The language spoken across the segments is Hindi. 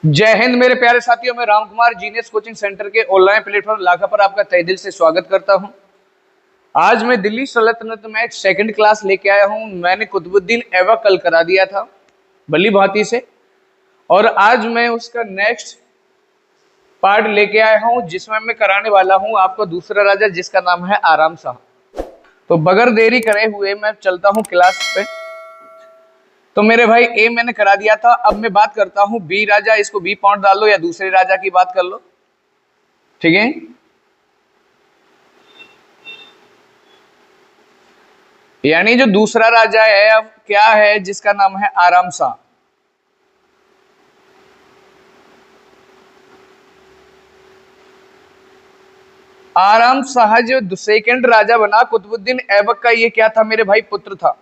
जय हिंद मेरे प्यारे साथियों। मैं Ram Kumar genius coaching centre के ऑनलाइन प्लेटफॉर्म लाखा पर आपका तहे दिल से स्वागत करता हूं। आज मैं दिल्ली सल्तनत में एक सेकंड क्लास लेके आया हूं। मैंने कुतुबुद्दीन ऐबक कल करा दिया था भली भांति से, और आज मैं उसका नेक्स्ट पार्ट लेके आया हूं जिसमें मैं कराने वाला हूं आपको दूसरा राजा जिसका नाम है आराम शाह। तो बगैर देरी करे हुए मैं चलता हूं क्लास पे। तो मेरे भाई ए मैंने करा दिया था। अब मैं बात करता हूं बी राजा। इसको बी पॉइंट डाल लो या दूसरे राजा की बात कर लो, ठीक है। यानी जो दूसरा राजा है अब क्या है, जिसका नाम है आराम शाह। आराम शाह जो सेकंड राजा बना कुतुबुद्दीन ऐबक का, ये क्या था मेरे भाई? पुत्र था।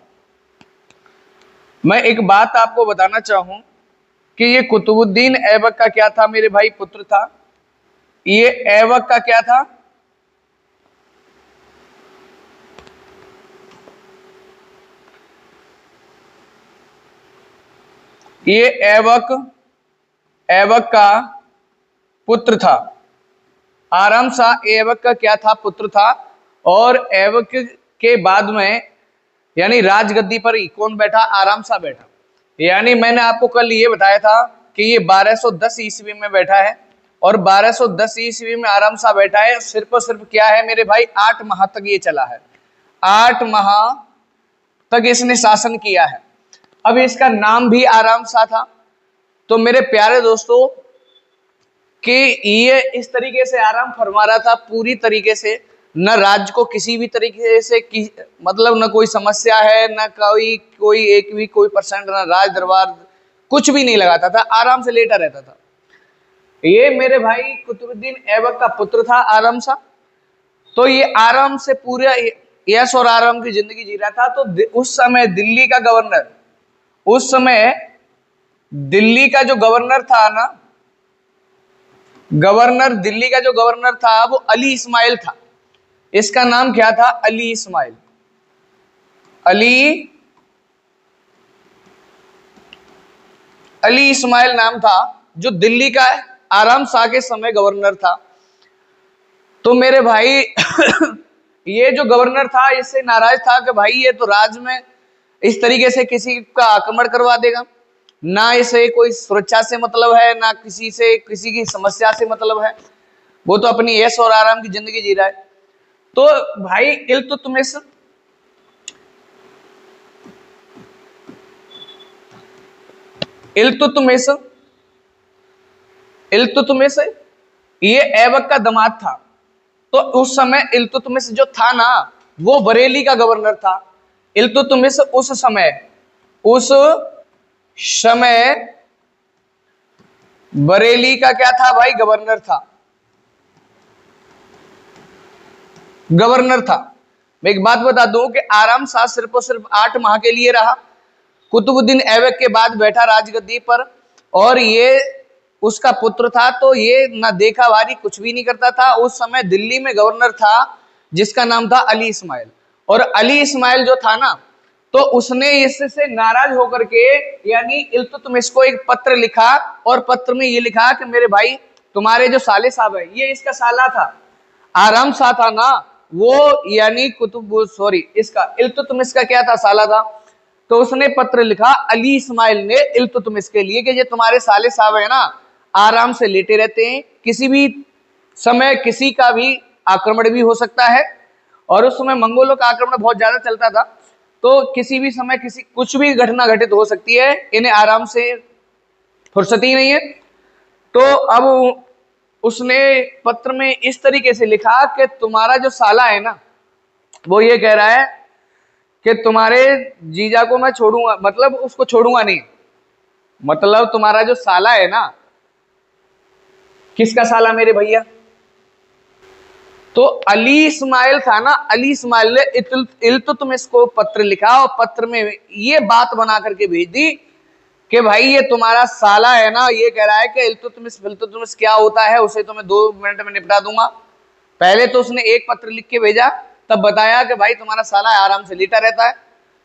मैं एक बात आपको बताना चाहूं कि ये कुतुबुद्दीन ऐबक का क्या था मेरे भाई? पुत्र था। ये ऐबक का क्या था? ये ऐबक का पुत्र था। आराम शाह ऐबक का क्या था? पुत्र था। और ऐबक के बाद में यानी राजगद्दी पर ही कौन बैठा? आराम शाह बैठा। यानी मैंने आपको कल ये बताया था कि ये 1210 ईस्वी में बैठा है, और 1210 ईस्वी में आराम शाह बैठा है। सिर्फ और सिर्फ क्या है मेरे भाई? 8 माह तक ये चला है। 8 माह तक इसने शासन किया है। अब इसका नाम भी आराम शाह था। तो मेरे प्यारे दोस्तों कि ये इस तरीके से आराम फरमा रहा था पूरी तरीके से, न राज्य को किसी भी तरीके से मतलब न कोई समस्या है, न कोई एक भी कोई परसेंट, न राज दरबार कुछ भी नहीं लगाता था, आराम से लेटा रहता था। ये मेरे भाई कुतुबुद्दीन ऐबक का पुत्र था आराम शाह। तो ये आराम से पूरा यश और आराम की जिंदगी जी रहा था। तो उस समय दिल्ली का गवर्नर, उस समय दिल्ली का जो गवर्नर था ना, दिल्ली का जो गवर्नर था वो अली इस्माइल था। इसका नाम क्या था? अली इस्माइल। अली इस्माइल नाम था, जो दिल्ली का आराम शाह के समय गवर्नर था। तो मेरे भाई ये जो गवर्नर था इससे नाराज था कि भाई ये तो राज में इस तरीके से किसी का आक्रमण करवा देगा, ना इसे कोई सुरक्षा से मतलब है, ना किसी की समस्या से मतलब है। वो तो अपनी ऐश और आराम की जिंदगी जी रहा है। तो भाई इल्तुतमिश ये ऐबक का दामाद था। तो उस समय इल्तुतमिश जो था ना, वो बरेली का गवर्नर था। इल्तुतमिश उस समय बरेली का क्या था भाई? गवर्नर था। मैं एक बात बता दूं कि आराम शाह सिर्फ और सिर्फ 8 माह के लिए रहा। कुतुबुद्दीन ऐबक के बाद बैठा राजगद्दी पर, और ये उसका पुत्र था। तो ये ना देखा भारी कुछ भी नहीं करता था। उस समय दिल्ली में गवर्नर था जिसका नाम था अली इस्माइल। और अली इस्माइल जो था ना, तो उसने इससे नाराज होकर के यानी इल्तुतमिश को एक पत्र लिखा, और पत्र में ये लिखा कि मेरे भाई तुम्हारे जो साले साहब है, ये इसका साला था, आराम शाह था ना वो, यानी इसका इल्तुतमिश का क्या था? साला था। तो उसने पत्र लिखा अली इस्माइल ने इल्तुतमिश के लिए कि ये तुम्हारे साले साहब है ना, आराम से लेटे रहते हैं, किसी भी समय किसी का भी आक्रमण भी हो सकता है। और उस समय मंगोलों का आक्रमण बहुत ज्यादा चलता था। तो किसी भी समय कुछ भी घटना घटित हो सकती है, इन्हें आराम से फुर्सत ही नहीं है। तो अब उसने पत्र में इस तरीके से लिखा कि तुम्हारा जो साला है ना, वो ये कह रहा है कि तुम्हारे जीजा को मैं छोड़ूंगा, मतलब उसको छोड़ूंगा नहीं। मतलब तुम्हारा जो साला है ना, किसका साला मेरे भैया? तो अली इस्माइल था ना, अली इस्माइल ने इल्तुतमिश को पत्र लिखा, और पत्र में ये बात बना करके भेज दी कि भाई ये तुम्हारा साला है ना, ये कह रहा है कि इल्तुतमिश क्या होता है उसे तो मैं 2 मिनट में निपटा दूंगा। पहले तो उसने एक पत्र लिख के भेजा, तब बताया कि भाई तुम्हारा साला आराम से लेटा रहता है।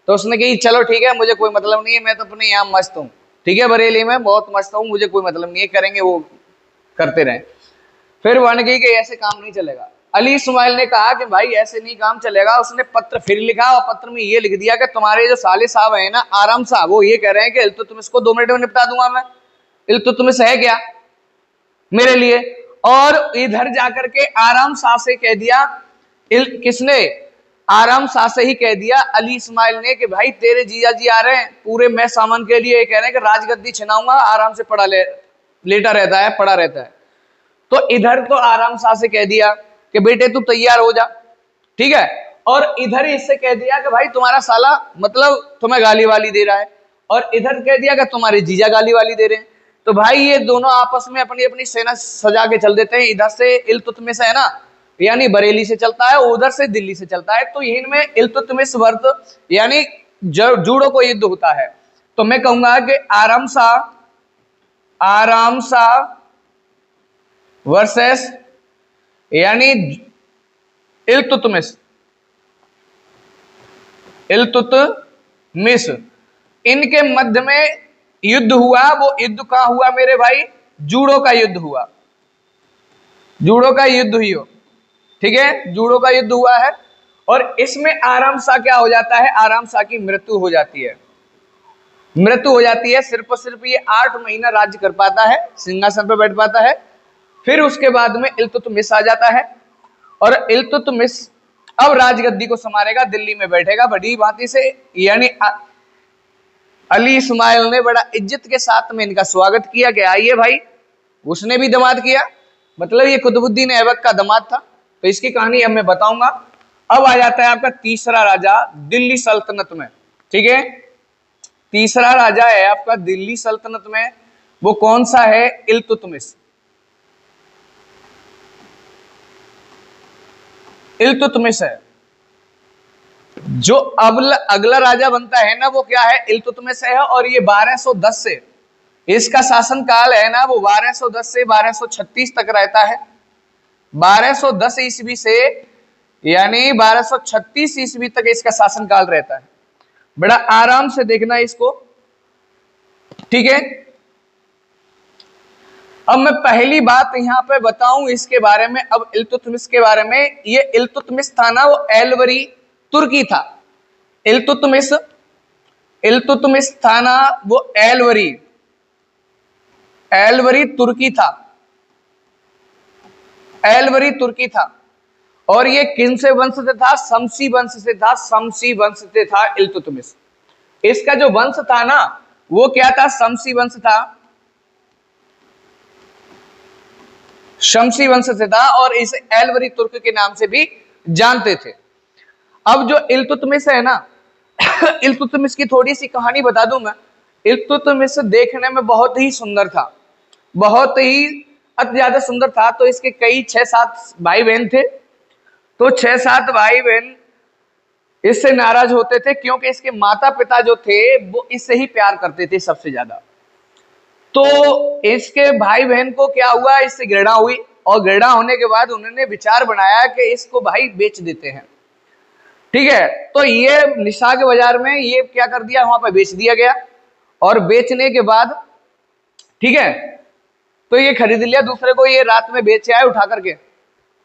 तो उसने कही चलो ठीक है, मुझे कोई मतलब नहीं है, मैं तो अपने यहाँ मस्त हूँ। ठीक है, बरेली में बहुत मस्त हूँ, मुझे कोई मतलब नहीं है, करेंगे वो करते रहे। फिर बन गई कि ऐसे काम नहीं चलेगा। अली इस्माइल ने कहा कि भाई ऐसे नहीं काम चलेगा। उसने पत्र फिर लिखा और पत्र में ये लिख दिया कि तुम्हारे जो साले साहब है ना, आराम साहब, वो ये कह रहे हैं कि इल्तुतमिश को 2 मिनट में निपटा दूंगा मैं। इल्तुतमिश है क्या मेरे लिए? और इधर जाकर के आराम शाह से कह दिया, किसने? आराम शाह से ही कह दिया अली इस्माइल ने कि भाई तेरे जीजा जी आ रहे हैं पूरे मैं सामान के लिए, कह रहे हैं कि राजगद्दी छिनाऊंगा, आराम से लेटा रहता है, पड़ा रहता है। तो इधर तो आराम शाह से कह दिया कि बेटे तू तैयार हो जा, ठीक है, और इधर इससे कह दिया कि भाई तुम्हारा साला मतलब तुम्हें गाली वाली दे रहा है, और इधर कह दिया कि तुम्हारे जीजा गाली वाली दे रहे हैं। तो भाई ये दोनों आपस में अपनी अपनी सेना सजा के चल देते हैं। इधर से इल्तुतमिश है ना, यानी बरेली से चलता है, उधर से दिल्ली से चलता है। तो इनमें इल्तुतमिश वर्त यानी जूड़ों को युद्ध होता है। तो मैं कहूंगा कि आराम शाह वर्सेस यानी इल्तुतमिश इनके मध्य में युद्ध हुआ। वो युद्ध कहां हुआ मेरे भाई? जूड़ों का युद्ध हुआ। जूड़ों का युद्ध हुई हो, ठीक है, जूड़ों का युद्ध हुआ है। और इसमें आराम शाह क्या हो जाता है? आराम शाह की मृत्यु हो जाती है। मृत्यु हो जाती है। सिर्फ और सिर्फ ये 8 महीना राज्य कर पाता है, सिंहासन पर बैठ पाता है। फिर उसके बाद में इल्तुतमिश आ जाता है, और इल्तुतमिश अब राजगद्दी को संभालेगा, दिल्ली में बैठेगा बड़ी भांति से। यानी अली इस्माइल ने बड़ा इज्जत के साथ में इनका स्वागत किया कि आइए भाई। उसने भी दामाद किया, मतलब ये कुतुबुद्दीन ऐबक का दामाद था। तो इसकी कहानी अब मैं बताऊंगा। अब आ जाता है आपका तीसरा राजा दिल्ली सल्तनत में, ठीक है। तीसरा राजा है आपका दिल्ली सल्तनत में, वो कौन सा है? इल्तुतमिश। इल्तुतमिश है। जो अगला राजा बनता है ना, वो क्या है? इल्तुतमिश है। और ये 1210 से इसका शासन काल है ना, वो 1210 से 1236 तक रहता है। 1210 ईस्वी से यानी 1236 ईस्वी तक इसका शासन काल रहता है। बड़ा आराम से देखना इसको, ठीक है। अब मैं पहली बात यहां पे बताऊं इसके बारे में, अब इल्तुतमिश के बारे में। ये इल्तुतमिश था ना, वो एलवरी तुर्की था। इल्तुतमिश था ना, वो एलवरी तुर्की था। एलवरी तुर्की था। और ये किन से वंश से था? शमसी वंश से था। शमसी वंश से था इल्तुतमिश। इसका जो वंश था ना, वो क्या था? शमसी वंश था। शमसी वंश से था, और इसे एलवरी तुर्क के नाम से भी जानते थे। अब जो इल्तुतमिश है ना, इल्तुतमिश की थोड़ी सी कहानी बता दूं मैं। इल्तुतमिश देखने में बहुत ही सुंदर था, बहुत ही अति ज्यादा सुंदर था। तो इसके कई 6-7 भाई बहन थे। तो 6-7 भाई बहन इससे नाराज होते थे, क्योंकि इसके माता पिता जो थे वो इससे ही प्यार करते थे सबसे ज्यादा। तो इसके भाई बहन को क्या हुआ? इससे घृणा हुई, और घृणा होने के बाद उन्होंने विचार बनाया कि इसको भाई बेच देते हैं, ठीक है। तो ये निशाग बाजार में ये क्या कर दिया, वहां पर बेच दिया गया। और बेचने के बाद, ठीक है, तो ये खरीद लिया दूसरे को। ये रात में बेच आए उठा करके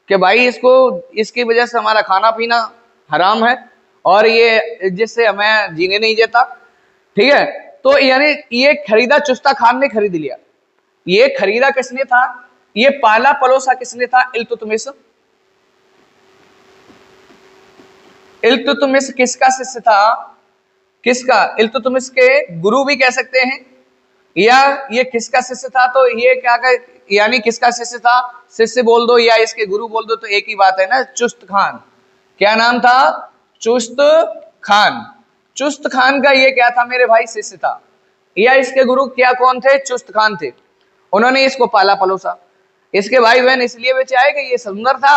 कि भाई इसको, इसकी वजह से हमारा खाना पीना हराम है, और ये जिससे हमें जीने नहीं देता, ठीक है। तो यानी ये खरीदा, चुस्ता खान ने खरीद लिया। ये खरीदा किसने था? ये पाला पलोसा किसने था? इल्तुतमिश। इल्तुतमिश किसका शिष्य था? किसका? इल्तुतमिश के गुरु भी कह सकते हैं, या ये किसका शिष्य था? तो ये क्या यानी किसका शिष्य था? शिष्य बोल दो या इसके गुरु बोल दो, तो एक ही बात है ना, चुस्त खान। क्या नाम था? चुस्त खान। चुस्त खान का ये क्या था मेरे भाई? शिष्य था। या इसके गुरु क्या कौन थे? चुस्त खान थे। उन्होंने इसको पाला पलोसा। इसके भाई बहन इसलिए बेचे आए कि ये सुंदर था,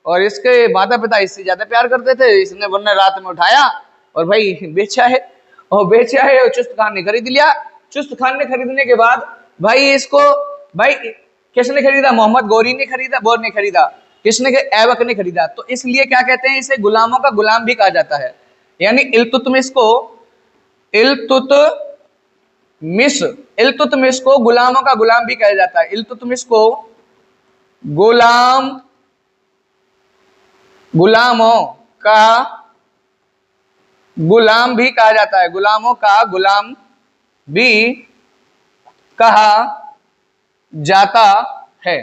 और इसके माता पिता इससे ज्यादा प्यार करते थे। इसने वरना रात में उठाया और भाई बेचा है, और चुस्त खान ने खरीद लिया। चुस्त खान ने खरीदने के बाद भाई इसको, भाई किसने खरीदा? मोहम्मद गौरी ने खरीदा, बोर ने खरीदा। किसने? ऐबक ने खरीदा। तो इसलिए क्या कहते हैं, इसे गुलामों का गुलाम भी कहा जाता है। यानी इल्तुतमिश को मिस, इल्तुतमिश को गुलामों का गुलाम भी कहा जाता है। इल्तुतमिश को गुलामों का गुलाम भी कहा जाता है, गुलामों का गुलाम भी कहा जाता है।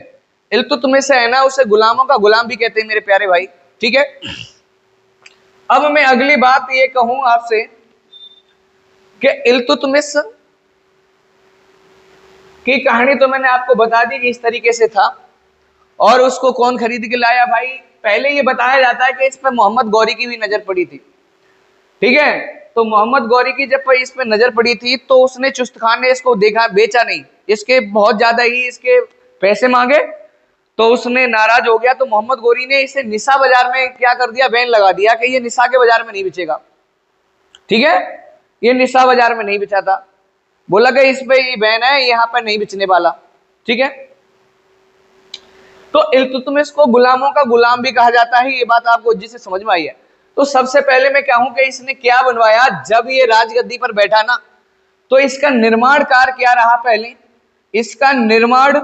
इल्तुतमिश है ना, उसे गुलामों का गुलाम भी कहते हैं मेरे प्यारे भाई, ठीक है। अब मैं अगली बात ये कहूं आपसे कि इल्तुतमिश की कहानी तो मैंने आपको बता दी कि इस तरीके से था, और उसको कौन खरीद के लाया भाई, पहले ये बताया जाता है कि इस पर मोहम्मद गौरी की भी नजर पड़ी थी, ठीक है। तो मोहम्मद गौरी की जब इस पे नजर पड़ी थी तो उसने, चुस्त खान ने इसको देखा, बेचा नहीं, इसके बहुत ज्यादा ही इसके पैसे मांगे, तो उसने नाराज हो गया। तो मोहम्मद गौरी ने इसे निशा बाजार में क्या कर दिया, बैन लगा दिया कि ये निशा के बाजार में नहीं बिचेगा, ठीक है। ये निशा बाजार में नहीं बिचा था, बोला कि इस पे ये बैन है, यहाँ पर नहीं बिचने वाला, ठीक है। तो इल्तुतमिश को गुलामों का गुलाम भी कहा जाता है, ये बात आपको जिसे समझ में आई है। तो सबसे पहले मैं कहूं कि इसने क्या बनवाया, जब ये राजगद्दी पर बैठा ना, तो इसका निर्माण कार्य क्या रहा, पहले इसका निर्माण,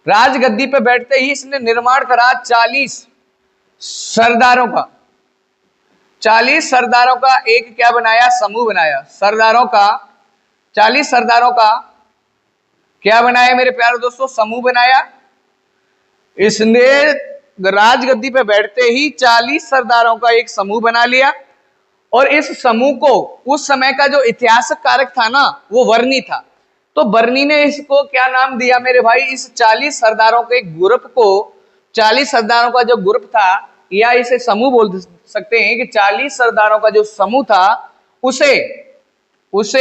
राजगद्दी पर बैठते ही इसने निर्माण करा 40 सरदारों का, 40 सरदारों का एक क्या बनाया, समूह बनाया। सरदारों का 40 सरदारों का क्या बनाया मेरे प्यारे दोस्तों, समूह बनाया। इसने राजगद्दी पे बैठते ही 40 सरदारों का एक समूह बना लिया, और इस समूह को, उस समय का जो इतिहासक कारक था ना, वो वर्णी था। तो वर्णी ने इसको क्या नाम दिया मेरे भाई, इस 40 सरदारों के ग्रुप को, 40 सरदारों का जो ग्रुप था, या इसे समूह बोल सकते हैं कि 40 सरदारों का जो समूह था, उसे उस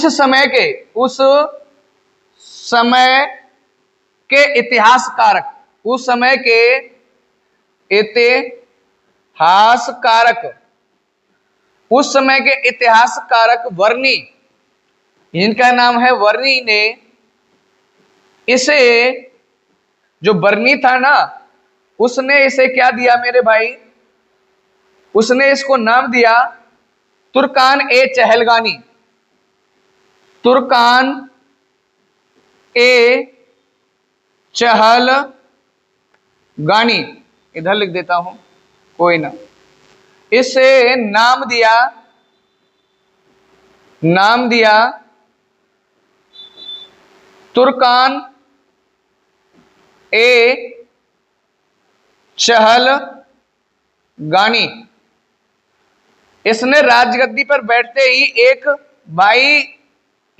समय के इतिहास कारक, उस समय के इतिहास कारक, उस समय के इतिहास कारक वर्णी, जिनका नाम है वर्णी, ने इसे, जो वर्णी था ना, उसने इसे क्या दिया मेरे भाई, उसने इसको नाम दिया तुर्कान ए चहलगानी। तुर्कान ए चहलगानी, इधर लिख देता हूं, कोई ना, इसे नाम दिया तुर्कान ए चहलगानी। इसने राजगद्दी पर बैठते ही एक भाई,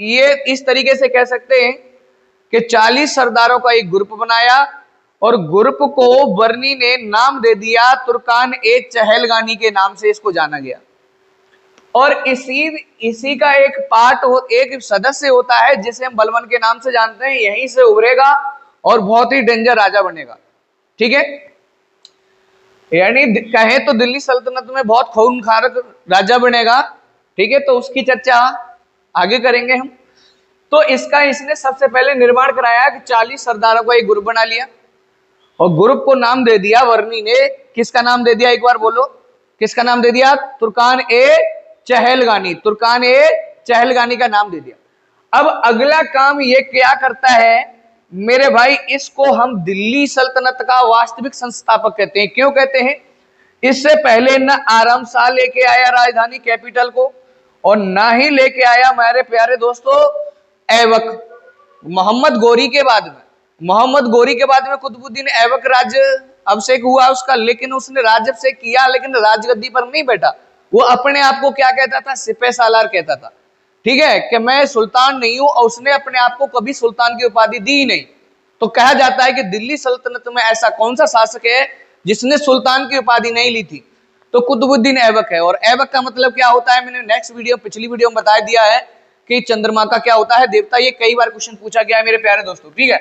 ये इस तरीके से कह सकते हैं कि 40 सरदारों का एक ग्रुप बनाया, और ग्रुप को वर्णी ने नाम दे दिया तुर्कान ए चहलगानी के नाम से इसको जाना गया। और इसी का एक पार्ट एक सदस्य होता है जिसे हम बलबन के नाम से जानते हैं, यहीं से उभरेगा और बहुत ही डेंजर राजा बनेगा, ठीक है। यानी कहे तो दिल्ली सल्तनत में बहुत खूनखार राजा बनेगा, ठीक है। तो उसकी चर्चा आगे करेंगे हम। तो इसने सबसे पहले निर्माण कराया कि 40 सरदारों का एक ग्रुप बना लिया, और ग्रुप को नाम दे दिया वर्णी ने, किसका नाम दे दिया, एक बार बोलो, किसका नाम दे दिया, तुर्कान ए चहलगानी। तुर्कान ए चहलगानी का नाम दे दिया। अब अगला काम ये क्या करता है मेरे भाई, इसको हम दिल्ली सल्तनत का वास्तविक संस्थापक कहते हैं। क्यों कहते हैं, इससे पहले न आराम शाह लेके आया राजधानी कैपिटल को, और ना ही लेके आया हमारे प्यारे दोस्तों ऐबक। मोहम्मद गौरी के बाद में कुतुबुद्दीन ऐबक राज्य अभिषेक हुआ उसका, लेकिन उसने राज्याभिषेक किया, लेकिन राजगद्दी पर नहीं बैठा। वो अपने आप को क्या कहता था, सिपह सालार कहता था, ठीक है, कि मैं सुल्तान नहीं हूं, और उसने अपने आप को कभी सुल्तान की उपाधि दी ही नहीं। तो कहा जाता है कि दिल्ली सल्तनत में ऐसा कौन सा शासक है जिसने सुल्तान की उपाधि नहीं ली थी, तो कुतुबुद्दीन ऐबक है। और ऐबक का मतलब क्या होता है, मैंने पिछली वीडियो में बता दिया है कि चंद्रमा का क्या होता है, देवता। ये कई बार क्वेश्चन पूछा गया है मेरे प्यारे दोस्तों, ठीक है।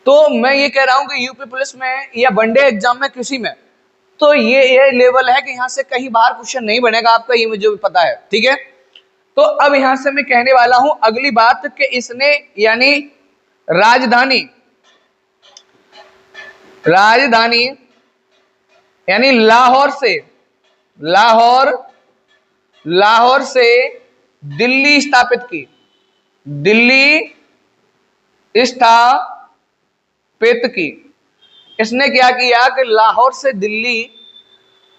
तो मैं ये कह रहा हूं कि यूपी पुलिस में या वनडे एग्जाम में किसी में, तो ये लेवल है कि यहां से कहीं बाहर क्वेश्चन नहीं बनेगा आपका, ये मुझे पता है, ठीक है। तो अब यहां से मैं कहने वाला हूं अगली बात कि इसने, यानी राजधानी यानी लाहौर लाहौर से दिल्ली स्थापित की, दिल्ली स्थापित की। इसने क्या किया कि लाहौर से दिल्ली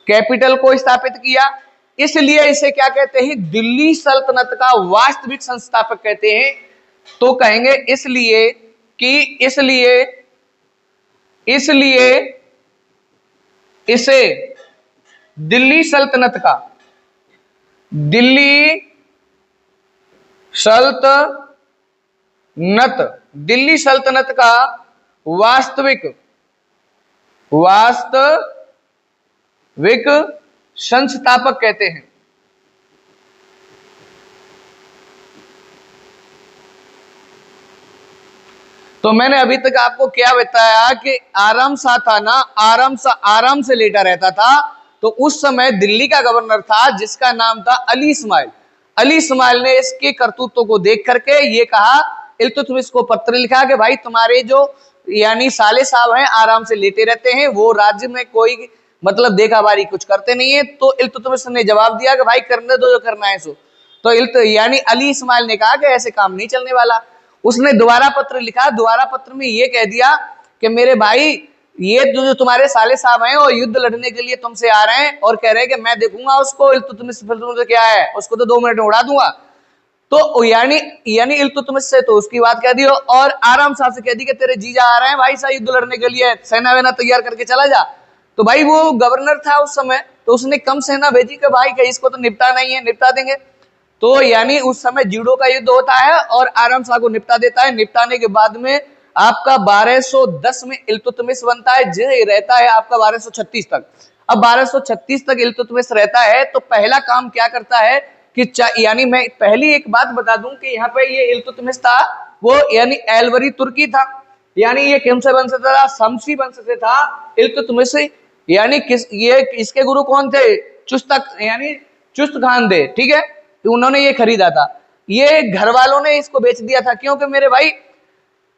कैपिटल को स्थापित किया, इसलिए इसे क्या कहते हैं, दिल्ली सल्तनत का वास्तविक संस्थापक कहते हैं। तो कहेंगे इसलिए कि इसलिए इसे दिल्ली सल्तनत का, दिल्ली सल्तनत का वास्तविक संस्थापक कहते हैं। तो मैंने अभी तक आपको क्या बताया कि आराम शाह था ना, आराम से लेटा रहता था। तो उस समय दिल्ली का गवर्नर था जिसका नाम था अली इस्माइल। अली इस्माइल ने इसके करतूतों को देख करके ये कहा, इल्तुतमिश को पत्र लिखा कि भाई तुम्हारे जो यानी साले साहब हैं आराम से लेटे रहते हैं, वो राज्य में कोई मतलब देखाबारी कुछ करते नहीं है। तो इल्तुतमिश ने जवाब दिया कि भाई करने दो जो करना है सो। तो यानी अली इस्माइल ने कहा कि ऐसे काम नहीं चलने वाला। उसने दोबारा पत्र लिखा, दोबारा पत्र में ये कह दिया कि मेरे भाई ये जो तुम्हारे साले साहब हैं वो युद्ध लड़ने के लिए तुमसे आ रहे हैं और कह रहे हैं कि मैं देखूंगा उसको, इल्तुतमिश फिर क्या है उसको तो 2 मिनट में उड़ा दूंगा। तो यानी इल्तुतमिश से तो उसकी बात कह दी और आराम शाह से कह दी कि तेरे जीजा आ रहे हैं भाई साहब युद्ध लड़ने के लिए, सेना वेना तैयार करके चला जा। तो भाई वो गवर्नर था उस समय, तो उसने कम सेना भेजी कि भाई कहीं इसको तो निपटा नहीं है, निपटा देंगे। तो यानी उस समय जीडो का युद्ध होता है और आराम शाह को निपटा देता है। निपटाने के बाद में आपका 1210 में इल्तुतमिश बनता है, जो रहता है आपका 1236 तक। अब 1236 तक इल्तुतमिश रहता है तो पहला काम क्या करता है कि यानी मैं पहली एक बात बता दूं कि यहाँ पे ये इल्तुतमिश था वो यानी एलवरी तुर्की था, यानी ये किम से वंश था, शमसी वंश से था इल्तुतमिश। यानी ये इसके गुरु कौन थे, चुस्तक यानी चुस्त खान थे, ठीक है। तो उन्होंने ये खरीदा था, ये घर वालों ने इसको बेच दिया था क्योंकि मेरे भाई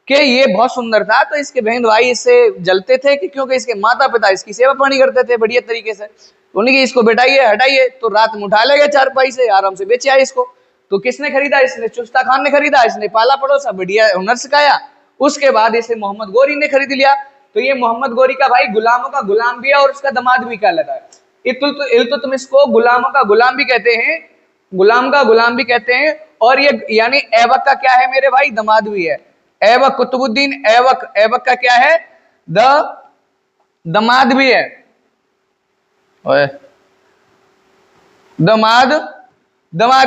कि ये बहुत सुंदर था। तो इसके बहन भाई इससे जलते थे कि क्योंकि इसके माता पिता इसकी सेवा पानी करते थे बढ़िया तरीके से। उन्हें कि इसको बेटाइए हटाइए, तो रात में उठा ले गए चारपाई से, आराम से बेचे आए इसको। तो किसने खरीदा, इसने चुस्ता खान ने खरीदा, इसने पाला पड़ोसा बढ़िया हुनर सिखाया। उसके बाद इसे मोहम्मद गोरी ने खरीद लिया। तो ये मोहम्मद गोरी का भाई गुलामों का गुलाम भी है और उसका दामाद भी कहलाता है। इल्तुतमिश को गुलामों का गुलाम भी कहते हैं, गुलाम का गुलाम भी कहते हैं। और ये यानी ऐबक का क्या है मेरे भाई, दामाद भी है। ऐबक कुतुबुद्दीन ऐबक का क्या है, दामाद भी है, दामाद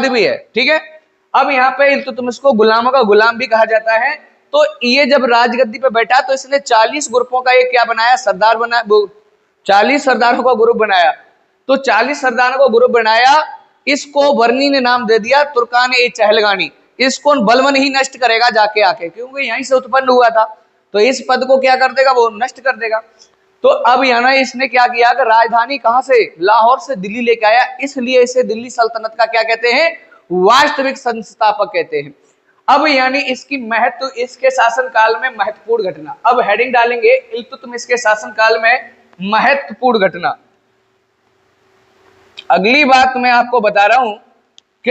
भी है, ठीक है। अब यहाँ पे इल्तुतमिश को गुलामों का गुलाम भी कहा जाता है। तो ये जब राजगद्दी पे बैठा तो इसने 40 ग्रुपों का ये क्या बनाया, सरदार बनाया, 40 सरदारों का ग्रुप बनाया। तो 40 सरदारों का ग्रुप बनाया, इसको वर्नी ने नाम दे दिया तुर्कान ए चहलगानी। इसको बलवन ही नष्ट करेगा जाके आके, क्योंकि यहीं से उत्पन्न हुआ था। तो इस पद को क्या कर देगा, वो नष्ट कर देगा। तो अब यहाँ इसने क्या किया कि राजधानी कहां से, लाहौर से दिल्ली लेके आया, इसलिए इसे दिल्ली सल्तनत का क्या कहते हैं, वास्तविक संस्थापक कहते हैं। अब यानी इसकी महत्व, इसके शासन काल में महत्वपूर्ण घटना, अब हेडिंग डालेंगे इल्तुतमिश के शासन काल में महत्वपूर्ण घटना। अगली बात मैं आपको बता रहा हूं कि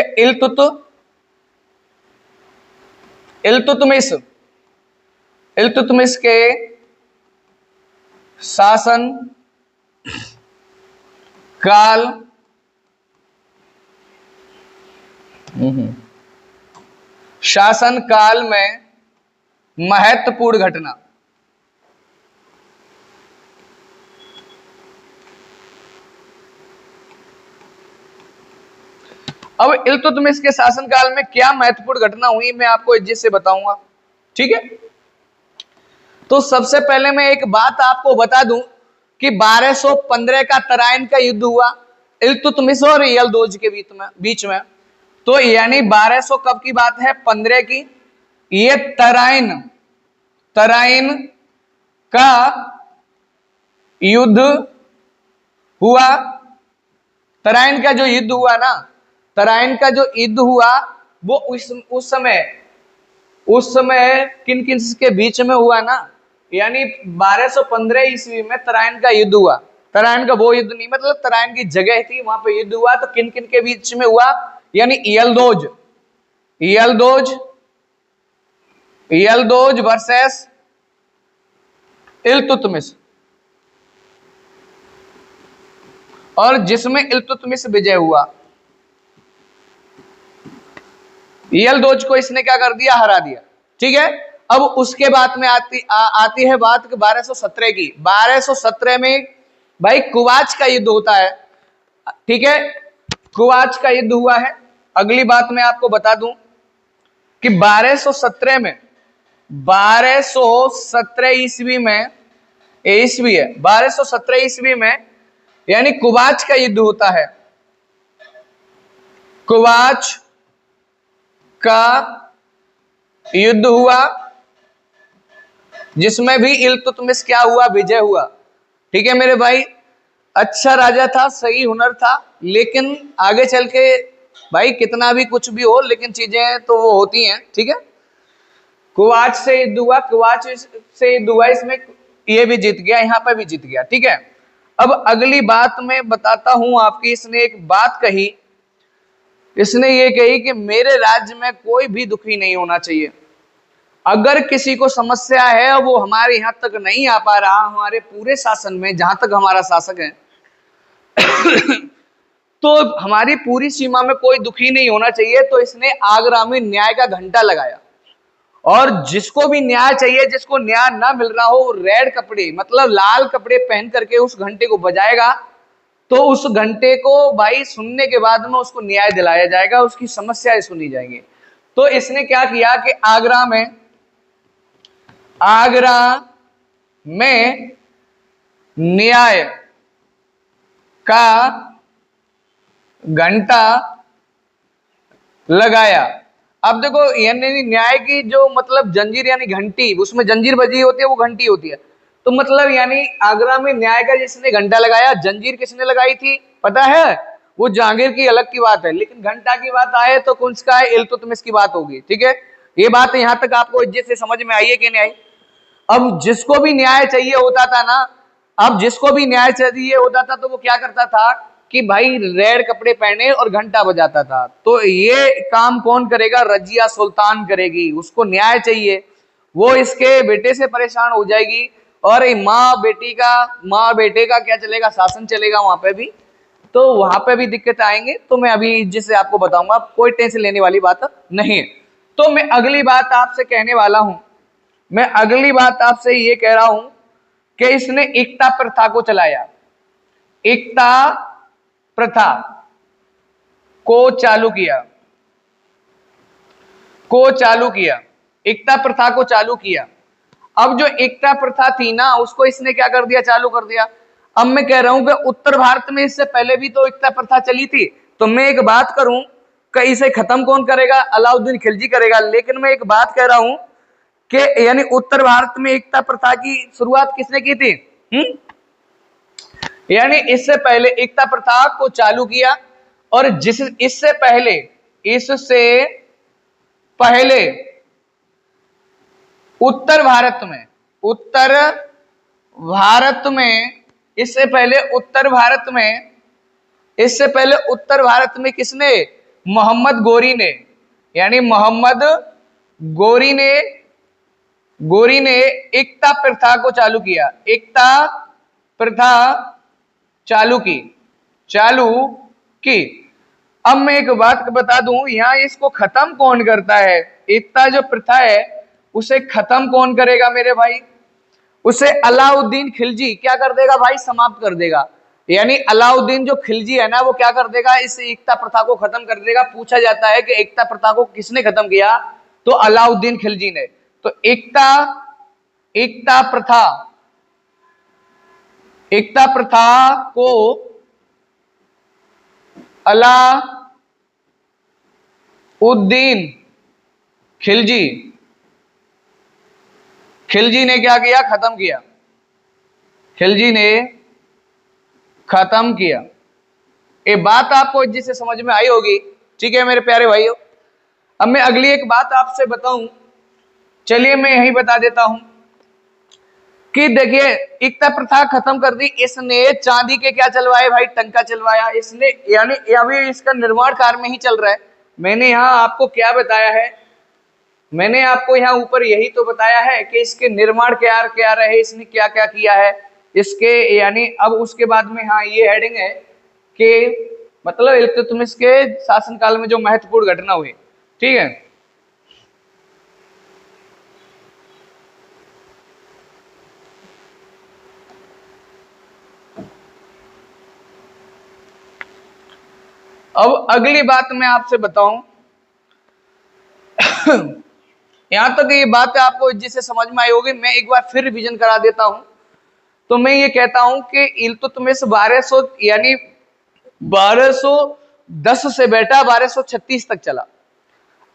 इल्तुतमिश के शासन काल में महत्वपूर्ण घटना। अब इल्तुतमिश के शासनकाल में क्या महत्वपूर्ण घटना हुई मैं आपको इज्जत से बताऊंगा, ठीक है। तो सबसे पहले मैं एक बात आपको बता दूं कि 1215 का तराइन का युद्ध हुआ इल्तुतमिश और यलदौज के बीच में। तो यानी 1200 कब की बात है, 15 की। ये तराइन का युद्ध हुआ। तराइन का जो युद्ध हुआ ना, तराइन का जो युद्ध हुआ वो उस समय किन किन के बीच में हुआ ना, यानी 1215 ईस्वी में तराइन का युद्ध हुआ। तराइन का वो युद्ध नहीं, मतलब तराइन की जगह थी, वहां पे युद्ध हुआ। तो किन किन के बीच में हुआ? यानी यलदोज, यलदोज, यलदोज वर्सेस इल्तुतमिश, और जिसमें इल्तुतमिश विजय हुआ। यलदोज को इसने क्या कर दिया? हरा दिया। ठीक है, अब उसके बाद में आती है बात 1217 की। 1217 में भाई कुवाच का युद्ध होता है। ठीक है, कुवाच का युद्ध हुआ है। अगली बात मैं आपको बता दूं कि 1217 में, 1217 ईस्वी में, ईस्वी है 1217 ईस्वी में, यानी कुवाच का युद्ध होता है। कुवाच का युद्ध हुआ, जिसमें भी इल्तुतमिश क्या हुआ? विजय हुआ। ठीक है मेरे भाई, अच्छा राजा था, सही हुनर था, लेकिन आगे चल के भाई कितना भी कुछ भी हो, लेकिन चीजें तो वो होती हैं। ठीक है, कुवाच से युद्ध हुआ, कुवाच से युद्ध हुआ, इसमें ये भी जीत गया, यहां पर भी जीत गया। ठीक है, अब अगली बात मैं बताता हूं आपकी। इसने एक बात कही, इसने ये कही कि मेरे राज्य में कोई भी दुखी नहीं होना चाहिए। अगर किसी को समस्या है और वो हमारे यहाँ तक नहीं आ पा रहा, हमारे पूरे शासन में जहां तक हमारा शासक है तो हमारी पूरी सीमा में कोई दुखी नहीं होना चाहिए। तो इसने आगरा में न्याय का घंटा लगाया, और जिसको भी न्याय चाहिए, जिसको न्याय ना मिल रहा हो, रेड कपड़े मतलब लाल कपड़े पहन करके उस घंटे को बजाएगा, तो उस घंटे को भाई सुनने के बाद में उसको न्याय दिलाया जाएगा, उसकी समस्याएं सुनी जाएंगी। तो इसने क्या किया कि आगरा में न्याय का घंटा लगाया। अब देखो, यानी न्याय की जो मतलब जंजीर यानी घंटी, उसमें जंजीर बजी होती है, वो घंटी होती है। तो मतलब यानी आगरा में न्याय का जिसने घंटा लगाया, जंजीर किसने लगाई थी पता है? वो जहांगीर की अलग की बात है, लेकिन घंटा की बात आए तो कौन सा है? इल्तुतमिश की बात होगी। ठीक है, ये बात यहां तक आपको इज्जत से समझ में आई है कि नहीं आई? अब जिसको भी न्याय चाहिए होता था ना, अब जिसको भी न्याय चाहिए होता था तो वो क्या करता था कि भाई रेड कपड़े पहने और घंटा बजाता था। तो ये काम कौन करेगा? रजिया सुल्तान करेगी। उसको न्याय चाहिए, वो इसके बेटे से परेशान हो जाएगी, और माँ बेटे का क्या चलेगा? शासन चलेगा वहां पे भी। तो वहां पे भी दिक्कत आएंगे। तो मैं अभी जिससे आपको बताऊंगा, कोई टेंशन लेने वाली बात नहीं है। तो मैं अगली बात आपसे कहने वाला हूं, मैं अगली बात आपसे ये कह रहा हूं कि इसने एकता प्रथा को चलाया। एकता प्रथा को चालू किया, एकता प्रथा को चालू किया। अब जो एकता प्रथा थी ना, उसको इसने क्या कर दिया? चालू कर दिया। अब मैं कह रहा हूं कि उत्तर भारत में इससे पहले भी तो एकता प्रथा चली थी। तो मैं एक बात करूं कि इसे खत्म कौन करेगा? अलाउद्दीन खिलजी करेगा। लेकिन मैं एक बात कह रहा हूं कि यानी उत्तर भारत में एकता प्रथा की शुरुआत किसने की थी? यानी इससे पहले एकता प्रथा को चालू किया, और इससे पहले उत्तर भारत में किसने? मोहम्मद गोरी ने, यानी मोहम्मद गोरी ने एकता प्रथा को चालू किया। एकता प्रथा चालू की। अब मैं एक बात बता दूं, यहां इसको खत्म कौन करता है? एकता जो प्रथा है उसे खत्म कौन करेगा मेरे भाई? उसे अलाउद्दीन खिलजी क्या कर देगा भाई? समाप्त कर देगा। यानी अलाउद्दीन जो खिलजी है ना, वो क्या कर देगा? इस एकता प्रथा को खत्म कर देगा। पूछा जाता है कि एकता प्रथा को किसने खत्म किया? तो अलाउद्दीन खिलजी ने। तो एकता प्रथा को अलाउद्दीन खिलजी ने क्या किया? खत्म किया। खिलजी ने खत्म किया। ये बात आपको जिससे समझ में आई होगी। ठीक है मेरे प्यारे भाइयों, अब मैं अगली एक बात आपसे बताऊं। चलिए मैं यही बता देता हूं कि देखिए एकता प्रथा खत्म कर दी, इसने चांदी के क्या चलवाए भाई, टंका चलवाया इसने, यानी अभी इसका निर्माण कार्य में ही चल रहा है। मैंने यहाँ आपको क्या बताया है, मैंने आपको यहाँ ऊपर यही तो बताया है कि इसके निर्माण क्या क्या रहे, इसने क्या क्या किया है इसके, यानी अब उसके बाद में हाँ ये हेडिंग है कि मतलब इल्तुतमिश के शासनकाल में जो महत्वपूर्ण घटना हुई। ठीक है, अब अगली बात मैं आपसे बताऊं यहां तक ये बात आपको जिसे समझ में आई होगी, मैं एक बार फिर रिवीजन करा देता हूं। तो मैं ये कहता हूं कि इल्तुतमिश 1200 यानी 1210 से बैठा 1236 तक चला।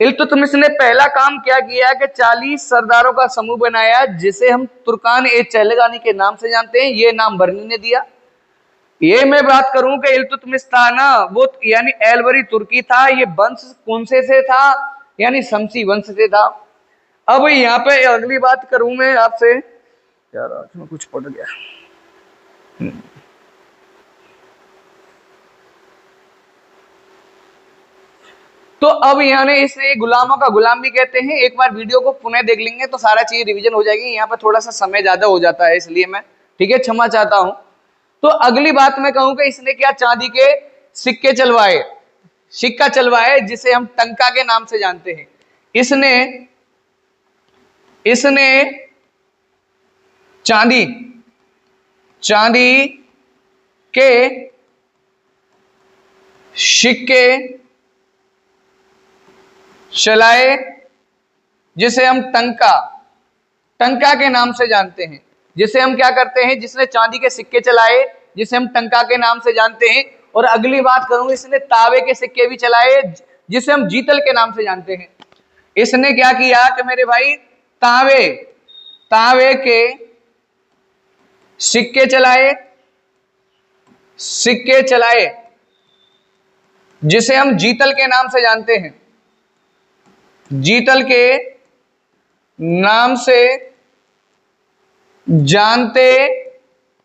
इल्तुतमिश ने पहला काम क्या किया कि 40 सरदारों का समूह बनाया जिसे हम तुर्कान ए चहलगानी के नाम से जानते हैं, ये नाम बर्नी ने दिया। ये मैं बात करूं कि इल्तुतमिश था ना वो यानी एलवरी तुर्की था, ये वंश कौन से था, यानी शमसी वंश से था। अब यहाँ पे अगली बात करूं मैं आपसे, यार आज में कुछ पड़ गया। तो अब यानी इसे गुलामों का गुलाम भी कहते हैं। एक बार वीडियो को पुनः देख लेंगे तो सारा चीज रिवीजन हो जाएगी। यहाँ पर थोड़ा सा समय ज्यादा हो जाता है इसलिए मैं ठीक है क्षमा चाहता हूं। तो अगली बात मैं कहूं कि इसने क्या चांदी के सिक्के चलवाए, सिक्का चलवाए जिसे हम टंका के नाम से जानते हैं। इसने चांदी के सिक्के चलाए जिसे हम टंका के नाम से जानते हैं, जिसे हम क्या करते हैं, जिसने चांदी के सिक्के चलाए जिसे हम टंका के नाम से जानते हैं। और अगली बात करूंगा, इसने तावे के सिक्के भी चलाए जिसे हम जीतल के नाम से जानते हैं। इसने क्या किया कि मेरे भाई तावे के सिक्के चलाए जिसे हम जीतल के नाम से जानते हैं, जीतल के नाम से जानते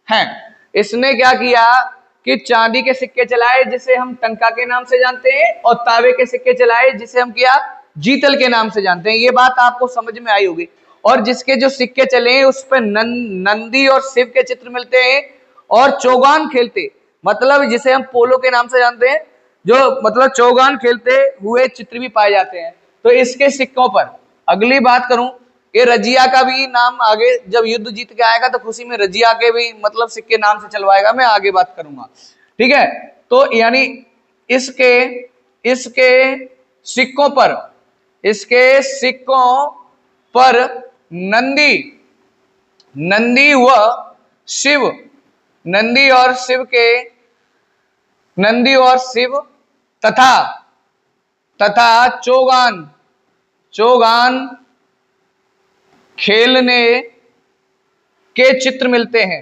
हैं। इसने क्या किया कि चांदी के सिक्के चलाए जिसे हम टंका के नाम से जानते हैं और तावे के सिक्के चलाए जिसे हम क्या जीतल के नाम से जानते हैं। ये बात आपको समझ में आई होगी। और जिसके जो सिक्के चले उस पर नंदी और शिव के चित्र मिलते हैं और चौगान खेलते, मतलब जिसे हम पोलो के नाम से जानते हैं, जो मतलब चौगान खेलते हुए चित्र भी पाए जाते हैं। तो इसके सिक्कों पर अगली बात करूं, ये रजिया का भी नाम आगे जब युद्ध जीत के आएगा तो खुशी में रजिया के भी मतलब सिक्के नाम से चलवाएगा, मैं आगे बात करूंगा। ठीक है, तो यानी इसके सिक्कों पर नंदी व शिव, नंदी और शिव तथा चौगान खेलने के चित्र मिलते हैं,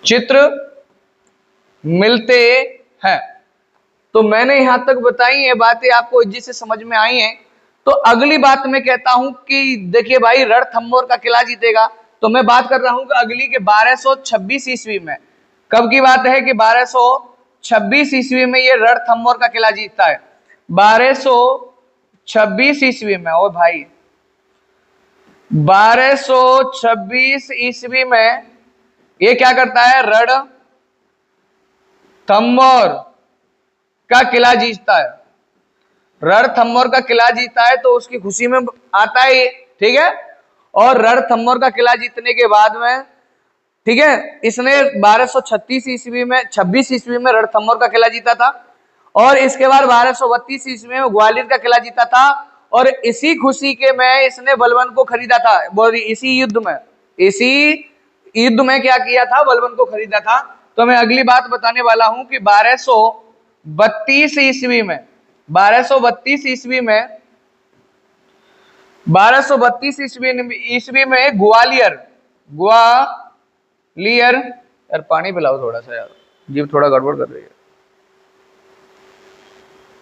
चित्र मिलते हैं। तो मैंने यहां तक बताई ये बातें आपको जिससे समझ में आई हैं। तो अगली बात मैं कहता हूं कि देखिए भाई रणथंभौर का किला जीतेगा। तो मैं बात कर रहा हूं कि अगली के 1226 ईस्वी में, कब की बात है कि 1226 ईस्वी में ये रणथंभौर का किला जीतता है। 1226 ईस्वी में, ओ भाई 1226 ईस्वी में ये क्या करता है, रणथंभौर का किला जीतता है। रणथंभौर का किला जीता है तो उसकी खुशी में आता है, ठीक है। और रणथंभौर का किला जीतने के बाद में, ठीक है, इसने 1236 ईस्वी में 26 ईस्वी में रणथंभौर का किला जीता था और इसके बाद 1232 ईस्वी में ग्वालियर का किला जीता था। और इसी खुशी के में इसने बलबन को खरीदा था। इसी युद्ध में क्या किया था, बलबन को खरीदा था। तो मैं अगली बात बताने वाला हूं कि 1232 ईस्वी में 1232 ईस्वी में ग्वालियर, यार पानी पिलाओ थोड़ा सा यार, जीभ थोड़ा गड़बड़ कर रही है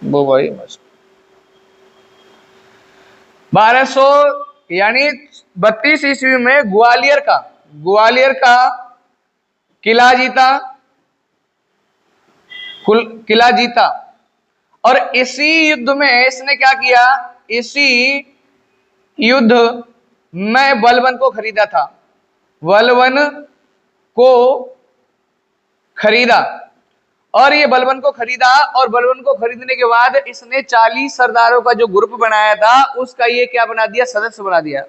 वो भाई मस्त। 1200 यानी 32 ईस्वी में ग्वालियर का किला जीता। और इसी युद्ध में इसने क्या किया, इसी युद्ध में बलबन को खरीदा था, बलबन को खरीदा। और ये बलबन को खरीदा, और बलबन को खरीदने के बाद इसने 40 सरदारों का जो ग्रुप बनाया था उसका ये क्या बना दिया, सदस्य बना दिया।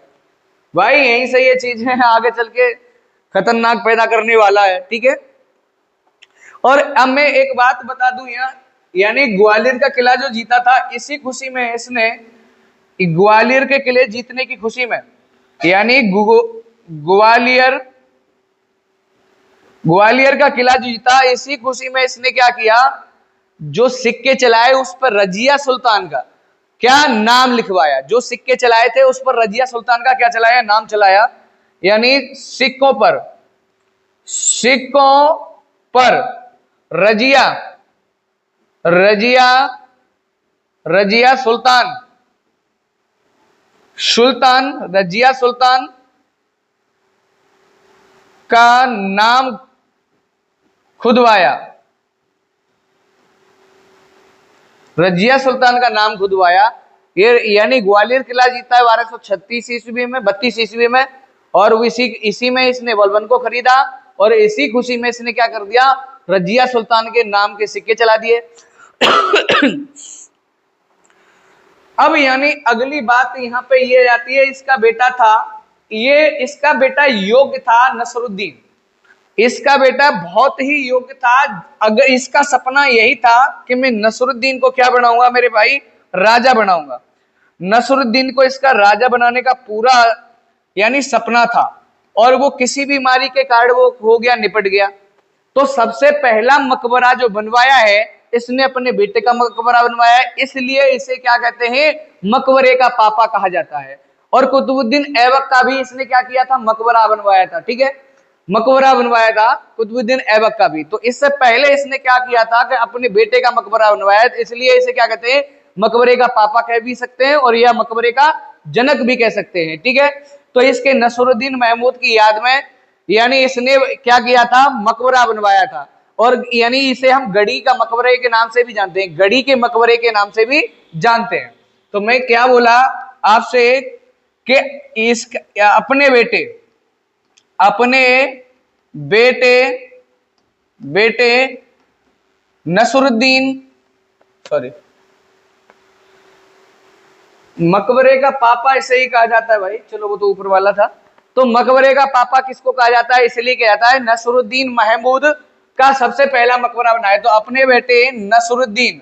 भाई यहीं से ये चीज है आगे चल के खतरनाक पैदा करने वाला है, ठीक है। और अब मैं एक बात बता दूं यहाँ, यानी ग्वालियर का किला जो जीता था, इसी खुशी में इसने ग्वालियर के किले जीतने की खुशी में, यानी ग्वालियर का किला जीता, इसी खुशी में इसने क्या किया, जो सिक्के चलाए उस पर रजिया सुल्तान का क्या नाम लिखवाया। जो सिक्के चलाए थे उस पर रजिया सुल्तान का क्या चलाया, नाम चलाया। यानी सिक्कों पर रजिया रजिया सुल्तान का नाम खुदवाया, रजिया सुल्तान का नाम खुदवाया। ये यानी ग्वालियर किला जीता है 1236 ईस्वी में, 32 ईस्वी में। और इसी में इसने बलबन को खरीदा, और इसी खुशी में इसने क्या कर दिया, रजिया सुल्तान के नाम के सिक्के चला दिए। अब यानी अगली बात यहाँ पे ये आती है, इसका बेटा योग्य था नसरुद्दीन। इसका बेटा बहुत ही योग्य था। अगर इसका सपना यही था कि मैं नसरुद्दीन को क्या बनाऊंगा मेरे भाई, राजा बनाऊंगा। नसरुद्दीन को इसका राजा बनाने का पूरा यानी सपना था, और वो किसी बीमारी के कारण वो हो गया, निपट गया। तो सबसे पहला मकबरा जो बनवाया है, इसने अपने बेटे का मकबरा बनवाया है, इसलिए इसे क्या कहते हैं, मकबरे का पापा कहा जाता है। और कुतुबुद्दीन ऐबक का भी इसने क्या किया था, मकबरा बनवाया था, ठीक है, मकबरा बनवाया था कुतुबुद्दीन ऐबक का भी। तो इससे पहले इसने क्या किया था कि अपने बेटे का मकबरा बनवाया, इसलिए इसे क्या कहते हैं, मकबरे का पापा कह भी सकते हैं, और यह मकबरे का जनक भी कह सकते हैं, ठीक है। तो इसके नसरुद्दीन महमूद की याद में यानी इसने क्या किया था, मकबरा बनवाया था। और यानी इसे हम गढ़ी का मकबरे के नाम से भी जानते हैं, गढ़ी के मकबरे के नाम से भी जानते हैं। तो मैं क्या बोला आपसे कि इस अपने बेटे नसरुद्दीन, मकबरे का पापा इसे ही कहा जाता है भाई, चलो वो तो ऊपर वाला था। तो मकबरे का पापा किसको कहा जाता है, इसलिए कहा जाता है नसरुद्दीन महमूद का सबसे पहला मकबरा बनाया। तो अपने बेटे नसरुद्दीन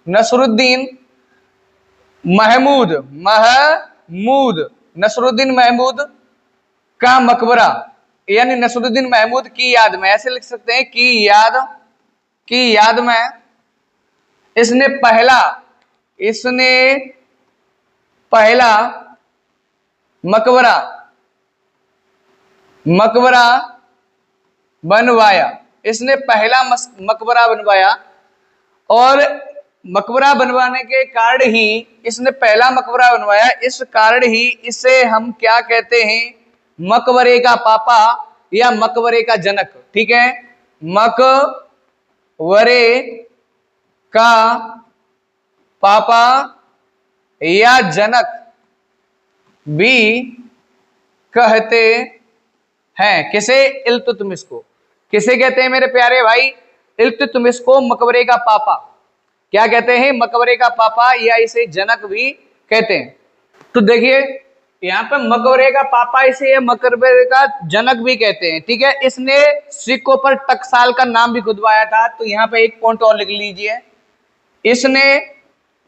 नसरुद्दीन महमूद का मकबरा, यानी नसरुद्दीन महमूद की याद में, ऐसे लिख सकते हैं की याद में इसने पहला मकबरा बनवाया। इसने पहला मकबरा बनवाया, और मकबरा बनवाने के कारण ही इसने पहला मकबरा बनवाया, इस कारण ही इसे हम क्या कहते हैं, मकबरे का पापा या मकबरे का जनक, ठीक है, मकबरे का पापा या जनक भी कहते हैं। किसे, इल्तुतमिश को। किसे कहते हैं मेरे प्यारे भाई, इल्तुतमिश को मकबरे का पापा क्या कहते हैं, मकबरे का पापा, या इसे जनक भी कहते हैं। तो देखिए यहाँ पे मकबरे का पापा इसे मकबरे का जनक भी कहते हैं, ठीक है। इसने सिक्कों पर टकसाल का नाम भी खुदवाया था। तो यहाँ पे एक पॉइंट और लिख लीजिए,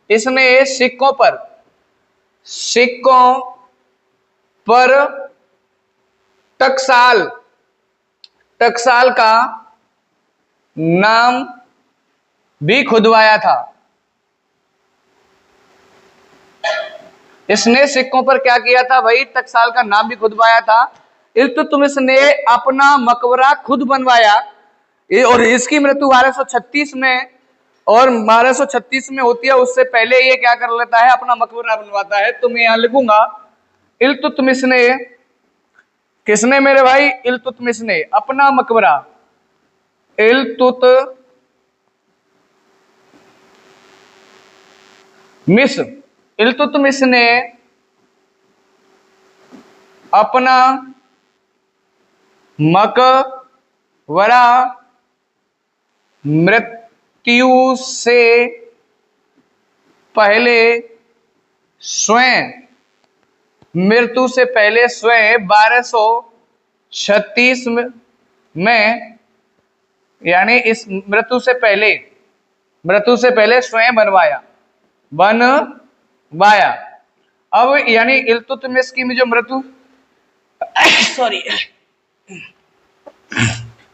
इसने सिक्कों पर टकसाल का नाम भी खुदवाया था। इसने सिक्कों पर क्या किया था भाई, टकसाल का नाम भी खुदवाया था। इल्तुतमिश ने अपना मकबरा खुद बनवाया, और इसकी मृत्यु 1236 में और 1236 में होती है, उससे पहले ये क्या कर लेता है, अपना मकबरा बनवाता है। तो मैं यहां लिखूंगा इल्तुतमिश ने, किसने मेरे भाई, इल्तुतमिश ने अपना मकबरा, इल्तुतमिश ने अपना मकबरा मृत्यु से पहले स्वयं, मृत्यु से पहले स्वयं 1236 में, यानी इस मृत्यु से पहले स्वयं बनवाया। अब यानी इल्तुतमिश की जो मृत्यु सॉरी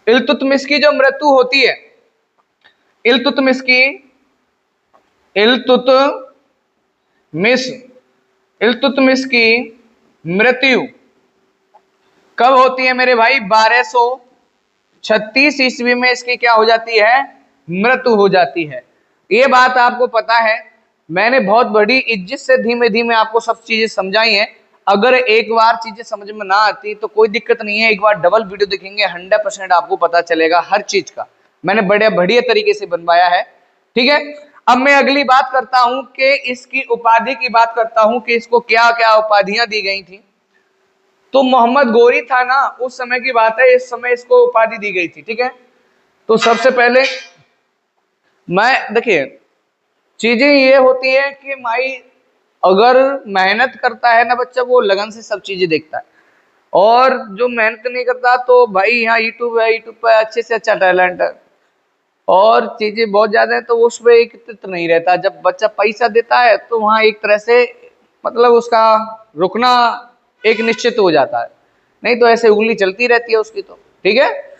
इल्तुतमिश की जो मृत्यु होती है, इल्तुतमिश की मृत्यु कब होती है मेरे भाई, 1236 ईस्वी में इसकी क्या हो जाती है, मृत्यु हो जाती है। ये बात आपको पता है, मैंने बहुत बड़ी इज्जत से धीमे धीमे आपको सब चीजें समझाई हैं। अगर एक बार चीजें समझ में ना आती तो कोई दिक्कत नहीं है, एक बार डबल वीडियो देखेंगे 100% आपको पता चलेगा हर चीज का। मैंने बड़े बढ़िया तरीके से बनवाया है, ठीक है। अब मैं अगली बात करता हूं कि इसकी उपाधि की बात करता हूं कि इसको क्या क्या उपाधियां दी गई थी। तो मोहम्मद गोरी था ना, उस समय की बात है, इस समय इसको उपाधि दी गई थी, ठीक है। तो सबसे पहले मैं देखिए, चीजें ये होती है कि माई अगर मेहनत करता है ना बच्चा, वो लगन से सब चीजें देखता है, और जो मेहनत नहीं करता तो भाई यहाँ यूट्यूब है, यूट्यूब पे अच्छे से अच्छा टैलेंट है और चीजें बहुत ज्यादा है, तो उसमें एकत्रित नहीं रहता। जब बच्चा पैसा देता है तो वहां एक तरह से मतलब उसका रुकना एक निश्चित हो जाता है, नहीं तो ऐसे उंगली चलती रहती है उसकी, तो ठीक है।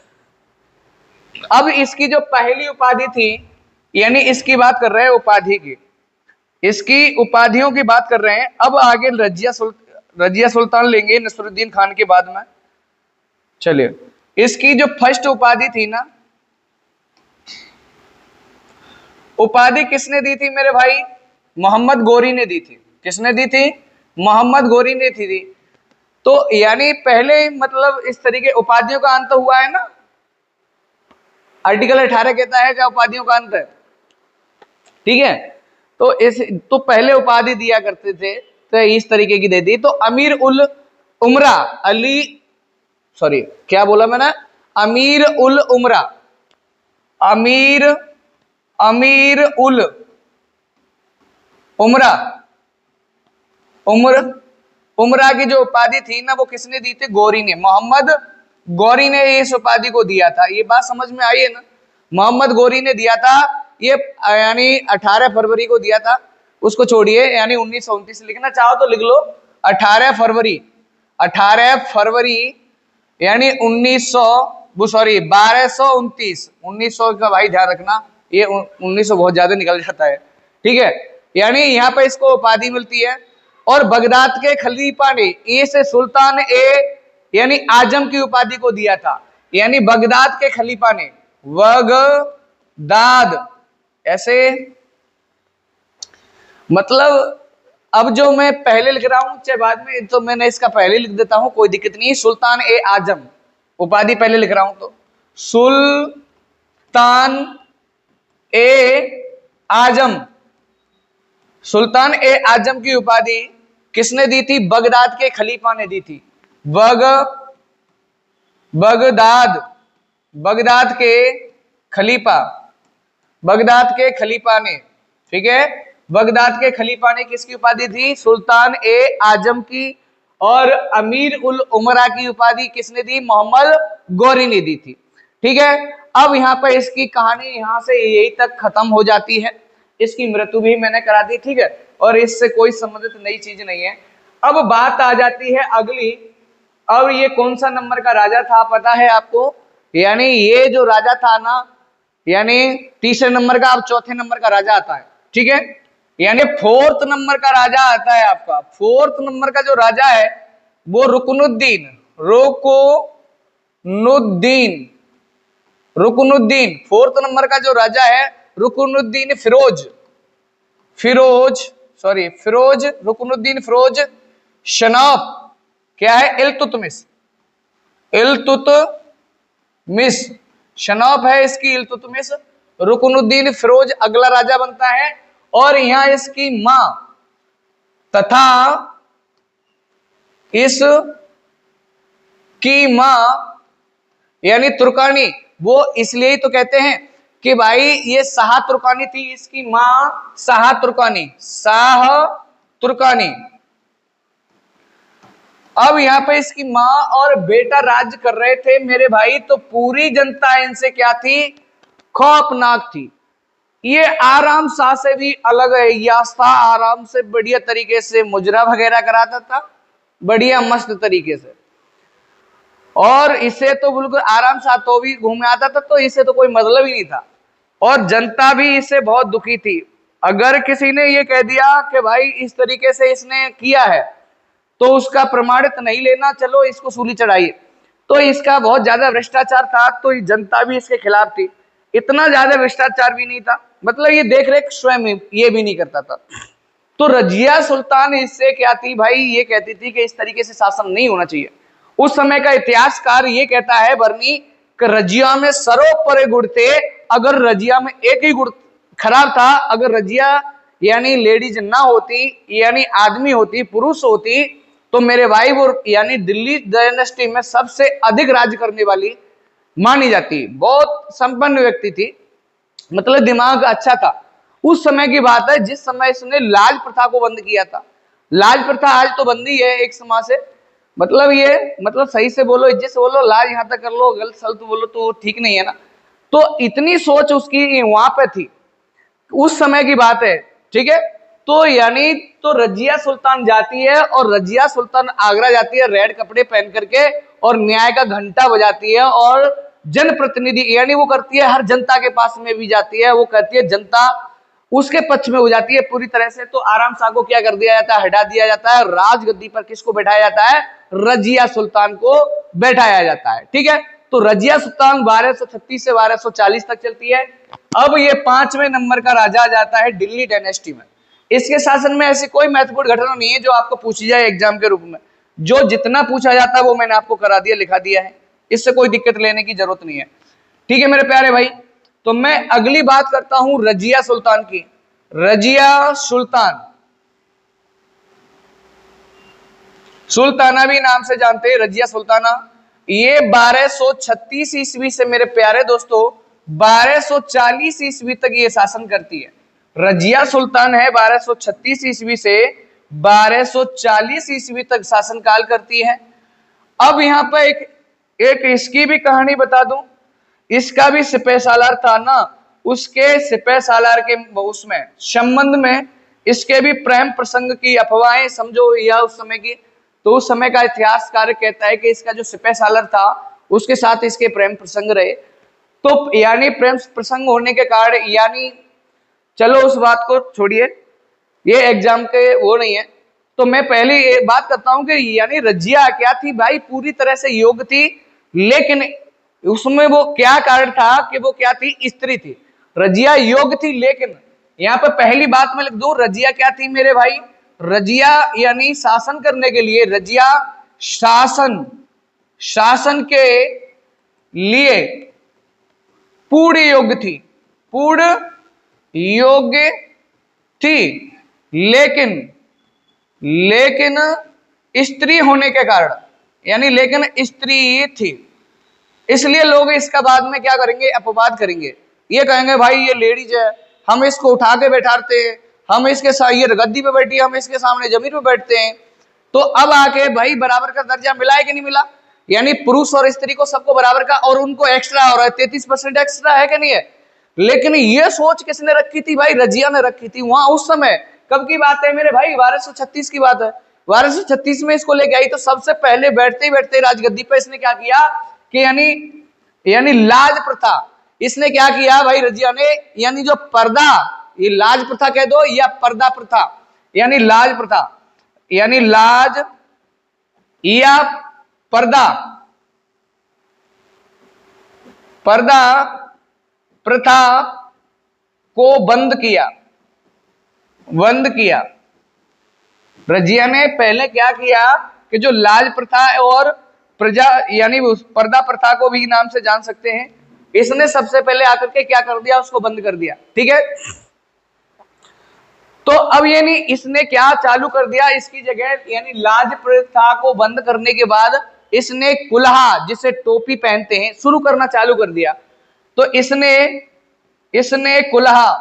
अब इसकी जो पहली उपाधि थी, यानी इसकी बात कर रहे हैं उपाधि की, इसकी उपाधियों की बात कर रहे हैं। अब आगे रजिया सुल्तान लेंगे नसरुद्दीन खान के बाद में। चलिए, इसकी जो फर्स्ट उपाधि थी ना, उपाधि किसने दी थी मेरे भाई, मोहम्मद गोरी ने दी थी। किसने दी थी, मोहम्मद गोरी ने दी। तो यानी पहले मतलब इस तरीके उपाधियों का अंत हुआ है ना, आर्टिकल 18 कहता है क्या उपाधियों का अंत है, ठीक है। तो पहले उपाधि दिया करते थे तो इस तरीके की दे दी। तो अमीर उल उमरा अली, सॉरी क्या बोला मैंने, अमीर उल उमरा, अमीर उल उमरा, उमरा की जो उपाधि थी ना, वो किसने दी थी, गोरी ने, मोहम्मद गोरी ने इस उपाधि को दिया था। ये बात समझ में आई है ना, मोहम्मद गोरी ने दिया था ये, यानी 18 फरवरी को दिया था। उसको छोड़िए, यानी 1929 लिखना चाहो तो लिख लो, 18 फरवरी यानी 1229, 1900 का भाई ध्यान रखना, ये 1900 बहुत ज्यादा निकल जाता है, ठीक है। यानी यहाँ पे इसको उपाधि मिलती है। और बगदाद के खलीफा ने इसे सुल्तान यानी आजम की उपाधि को दिया था। यानी बगदाद के खलीफा ने, बगदाद ऐसे मतलब, अब जो मैं पहले लिख रहा हूं चाहे बाद में, तो मैंने इसका पहले लिख देता हूं, कोई दिक्कत नहीं। सुल्तान आजम उपाधि पहले लिख रहा हूं, तो सुल्तान आजम, सुल्तान आजम की उपाधि किसने दी थी, बगदाद के खलीफा ने दी थी। बगदाद के खलीफा ने, ठीक है, बगदाद के खलीफा ने किसकी उपाधि दी, सुल्तान आजम की। और अमीर उल उमरा की उपाधि किसने दी, मोहम्मद गोरी ने दी थी, ठीक है। अब यहाँ पर इसकी कहानी यहाँ से यही तक खत्म हो जाती है। इसकी मृत्यु भी मैंने करा दी, ठीक है, और इससे कोई संबंधित नई चीज नहीं है। अब बात आ जाती है अगली। अब ये कौन सा नंबर का राजा था पता है आपको, यानी ये जो राजा था ना, यानी तीसरे नंबर का, अब चौथे नंबर का राजा आता है, ठीक है। यानी 4th नंबर का राजा आता है आपका। 4th नंबर का जो राजा है वो रुकनुद्दीन 4th नंबर का जो राजा है रुकनुद्दीन फिरोज रुकनुद्दीन फिरोज शनाब, क्या है, इल्तुतमिश, शनाब है इसकी इल्तुतमिश। रुकनुद्दीन फिरोज अगला राजा बनता है, और यहां इसकी मां तथा इस की मां यानी तुर्कानी, वो इसलिए ही तो कहते हैं कि भाई ये शाह तुर्कानी थी, इसकी मां शाह तुर्कानी। अब यहाँ पे इसकी मां और बेटा राज्य कर रहे थे मेरे भाई, तो पूरी जनता इनसे क्या थी, खौफनाक थी। ये आराम शाह से भी अलग है, यास्ता आराम से बढ़िया तरीके से मुजरा वगैरह कराता था, बढ़िया मस्त तरीके से। और इसे तो बिल्कुल आराम शाह तो भी घूमे आता था, तो इसे तो कोई मतलब ही नहीं था, और जनता भी इससे बहुत दुखी थी। अगर किसी ने ये कह दिया कि भाई इस तरीके से इसने किया है तो उसका प्रमाणित नहीं लेना, चलो इसको सूली चढ़ाइए, तो इसका बहुत ज्यादा भ्रष्टाचार था, तो जनता भी इसके खिलाफ थी। इतना ज्यादा भ्रष्टाचार भी नहीं था, मतलब ये देख रेख स्वयं ये भी नहीं करता था। तो रजिया सुल्तान इससे क्या थी भाई, ये कहती थी कि इस तरीके से शासन नहीं होना चाहिए। उस समय का इतिहासकार ये कहता है बर्नी कि रजिया में सरोपरे गुण थे, अगर रजिया में एक ही गुण खराब था, अगर रजिया यानी लेडीज ना होती, यानी आदमी होती, पुरुष होती, तो मेरे भाई वो यानी दिल्ली डायनेस्टी में सबसे अधिक राज्य करने वाली मानी जाती, बहुत संपन्न व्यक्ति थी, मतलब दिमाग अच्छा था। उस समय की बात है जिस समय इसने लाज प्रथा को बंद किया था। लाज प्रथा आज तो बंद ही है एक समाज से, मतलब ये मतलब सही से बोलो, इज्जत से बोलो, लाज यहां तक कर लो, गलत सलत बोलो तो ठीक नहीं है ना। तो इतनी सोच उसकी वहां पे थी, उस समय की बात है, ठीक है। तो यानी तो रजिया सुल्तान जाती है, और रजिया सुल्तान आगरा जाती है रेड कपड़े पहन करके, और न्याय का घंटा बजाती है, और जनप्रतिनिधि यानी वो करती है हर जनता के पास में भी जाती है, वो कहती है जनता उसके पक्ष में हो जाती है पूरी तरह से। तो आराम शाह को क्या कर दिया जाता है, हटा दिया जाता है, राजगद्दी पर किसको बैठाया जाता है, रजिया सुल्तान को बैठाया जाता है, ठीक है। तो रजिया सुल्तान 1236 से 1240 तक चलती है। अब ये 5वें नंबर का राजा आ जाता है दिल्ली डायनेस्टी में। इसके शासन में ऐसी कोई महत्वपूर्ण घटना नहीं है जो आपको पूछी जाए एग्जाम के रूप में, जो जितना पूछा जाता है वो मैंने आपको करा दिया, लिखा दिया है, इससे कोई दिक्कत लेने की जरूरत नहीं है, ठीक है मेरे प्यारे भाई। तो मैं अगली बात करता हूं रजिया सुल्तान की। रजिया सुल्ताना भी नाम से जानते हैं, रजिया सुल्ताना। ये 1236 ईस्वी से मेरे प्यारे दोस्तों 1240 ईस्वी तक ये शासन करती है। रजिया सुल्तान है 1236 ईस्वी से 1240 ईस्वी तक शासन काल करती है। अब यहां पर एक इसकी भी कहानी बता दूं, इसका भी सिपह सालार था ना, उसके सिपह सालार के उसमें संबंध में इसके भी प्रेम प्रसंग की अफवाहें समझो, या उस समय की, तो उस समय का इतिहासकार कहता है कि इसका जो सिपह सालार था उसके साथ इसके प्रेम प्रसंग रहे। तो यानी प्रेम प्रसंग होने के कारण, यानी चलो उस बात को छोड़िए, ये एग्जाम के वो नहीं है। तो मैं पहले ये बात करता हूं कि यानी रजिया क्या थी भाई, पूरी तरह से योग्य थी, लेकिन उसमें वो क्या कारण था कि वो क्या थी, स्त्री थी। रजिया योग्य थी, लेकिन यहां पर पहली बात मैं लिख दूं, रजिया क्या थी मेरे भाई, रजिया यानी शासन करने के लिए, रजिया शासन के लिए पूर्ण योग्य थी, पूर्ण योग्य थी, लेकिन स्त्री होने के कारण, यानी लेकिन स्त्री थी, इसलिए लोग इसका बाद में क्या करेंगे, अपवाद करेंगे। ये कहेंगे भाई ये लेडीज है, हम इसको उठा के बैठाते हैं, हम इसके साथ ये गद्दी पे बैठी, हम इसके सामने जमीन पे बैठते हैं। तो अब आके भाई बराबर का दर्जा मिला है कि नहीं मिला, यानी पुरुष और स्त्री को सबको बराबर का, और उनको एक्स्ट्रा हो रहा है, 33% एक्स्ट्रा है कि नहीं है। लेकिन ये सोच किसने रखी थी भाई, रजिया ने रखी थी वहां उस समय। कब की बात है मेरे भाई, 1236 की बात है। 1236 में इसको लेके आई, तो सबसे पहले बैठते ही बैठते राजगद्दी पे इसने क्या किया कि यानी लाज प्रथा, इसने क्या किया भाई रजिया ने, यानी जो पर्दा, ये लाज प्रथा कह दो या पर्दा प्रथा, यानी लाज प्रथा, यानी लाज या पर्दा प्रथा को बंद किया, बंद किया। रजिया ने पहले क्या किया कि जो लाज प्रथा और प्रजा यानी पर्दा प्रथा को भी नाम से जान सकते हैं, इसने सबसे पहले आकर के क्या कर दिया, उसको बंद कर दिया। ठीक है, तो अब यानी इसने क्या चालू कर दिया, इसकी जगह यानी लाज प्रथा को बंद करने के बाद इसने कुल्हा, जिसे टोपी पहनते हैं, शुरू करना चालू कर दिया। तो इसने कुल्हा,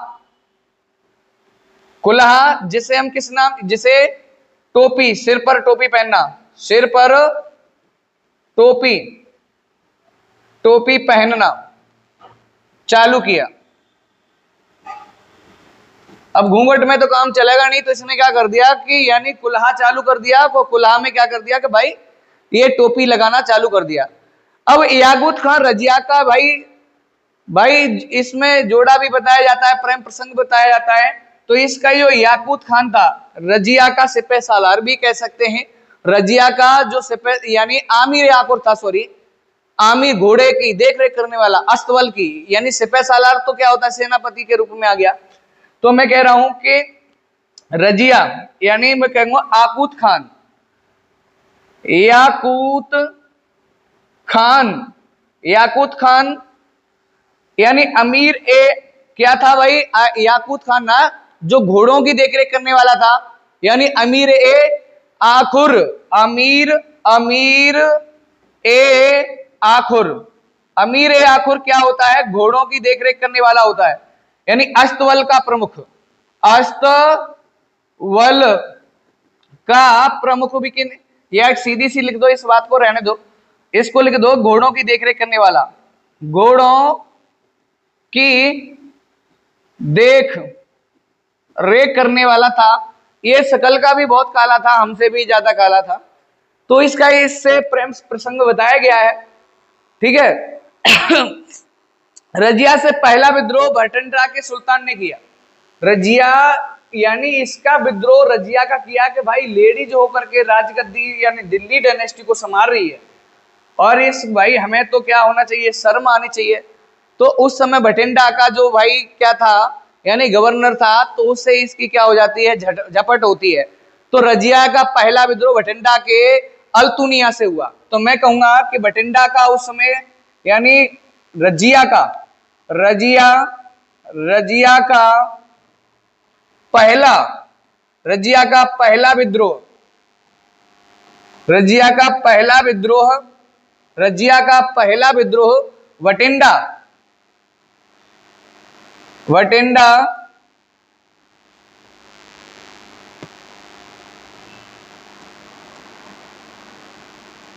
कुल्हा जिसे हम किस नाम, जिसे टोपी, सिर पर टोपी पहनना, सिर पर टोपी, टोपी पहनना चालू किया। अब घूंघट में तो काम चलेगा नहीं, तो इसने क्या कर दिया कि यानी कुल्हा चालू कर दिया। वो कुल्हा में क्या कर दिया कि भाई ये टोपी लगाना चालू कर दिया। अब याकूत खान रजिया का भाई इसमें जोड़ा भी बताया जाता है, प्रेम प्रसंग बताया जाता है। तो इसका जो याकूत खान था, रजिया का सिपह सालार भी कह सकते हैं। रजिया का जो सिपह यानी आमिर याकुर था, सॉरी आमिर घोड़े की देख रेख करने वाला, अस्तबल की, यानी सिपह सालार तो क्या होता है, सेनापति के रूप में आ गया। तो मैं कह रहा हूं कि रजिया यानी मैं कहूंगा आकूत खान, याकूत खान, याकूत खान यानी अमीर ए क्या था भाई, याकूत खान ना जो घोड़ों की देखरेख करने वाला था, यानी अमीर ए आखुर, अमीर ए आखुर, अमीर ए आखुर क्या होता है, घोड़ों की देखरेख करने वाला होता है, यानी अस्तबल का प्रमुख, अस्तबल का प्रमुख भी किन, या सीधी सी लिख दो, इस बात को रहने दो, इसको लिख दो घोड़ों की देखरेख करने वाला, घोड़ों की देख रेख करने वाला था। ये शकल का भी बहुत काला था, हमसे भी ज्यादा काला था। तो इसका इससे प्रेम प्रसंग बताया गया है। ठीक है रजिया से पहला विद्रोह भटिंडा के सुल्तान ने किया। रजिया यानी इसका विद्रोह रजिया का किया कि भाई लेडी जो होकर के राजगद्दी यानी दिल्ली डायनेस्टी को संभाल रही है, और इस भाई हमें तो क्या होना चाहिए, शर्म आनी चाहिए। तो उस समय भटिंडा का जो भाई क्या था यानी गवर्नर था, तो उससे इसकी क्या हो जाती है, झपट होती है। तो रजिया का पहला विद्रोह भटिंडा के अल्तुनिया से हुआ। तो मैं कहूंगा कि भटिंडा का उस समय यानी रजिया का पहला विद्रोह, रजिया का पहला विद्रोह भटिंडा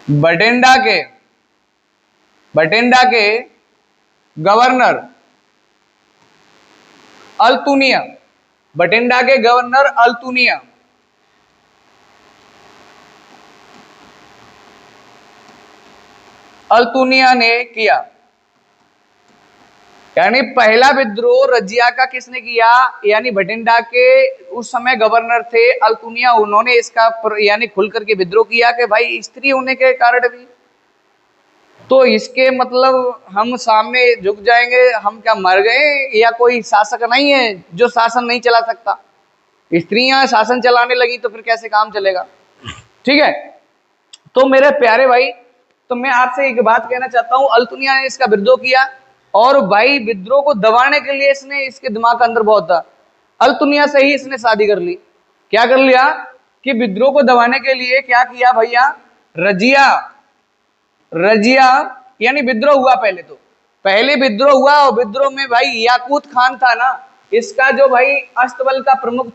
भटिंडा के गवर्नर अल्तुनिया, भटिंडा के गवर्नर अल्तुनिया ने किया। यानी पहला विद्रोह रजिया का किसने किया, यानी भटिंडा के उस समय गवर्नर थे अल्तुनिया, उन्होंने इसका यानी खुल करके विद्रोह किया कि भाई स्त्री होने के कारण भी तो इसके मतलब हम सामने झुक जाएंगे, हम क्या मर गए, या कोई शासक नहीं है जो शासन नहीं चला सकता, स्त्रियां शासन चलाने लगी तो फिर कैसे काम चलेगा। ठीक है, तो मेरे प्यारे भाई, तो मैं आपसे एक बात कहना चाहता हूं, अल्तुनिया ने इसका विद्रोह किया, और भाई विद्रोह को दबाने के लिए इसने, इसके दिमाग के अंदर बहुत था, अल्तुनिया से ही इसने शादी कर ली। क्या कर लिया कि विद्रोह को दबाने के लिए क्या किया भैया, रजिया यानी विद्रोह हुआ। पहले विद्रोह हुआ, और विद्रोह में भाई याकूत खान था ना, इसका जो भाई अस्तबल का प्रमुख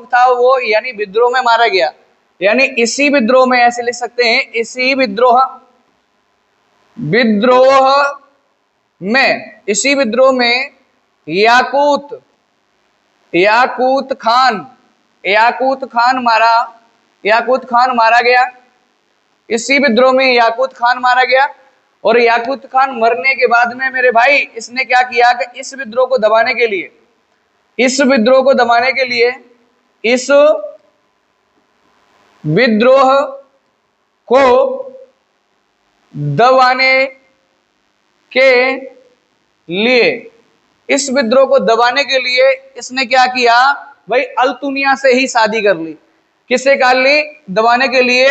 था, वो यानी विद्रोह में मारा गया। यानी इसी विद्रोह में ऐसे लिख सकते हैं, इसी विद्रोह में याकूत खान मारा गया। इसी विद्रोह में याकूत खान मारा गया, और याकूत खान मरने के बाद में मेरे भाई इसने क्या किया कि इस विद्रोह को दबाने के लिए इस विद्रोह को दबाने के इस विद्रोह को दबाने के लिए इसने क्या किया भाई, अल्तुनिया से ही शादी कर ली। किससे कर ली? दबाने के लिए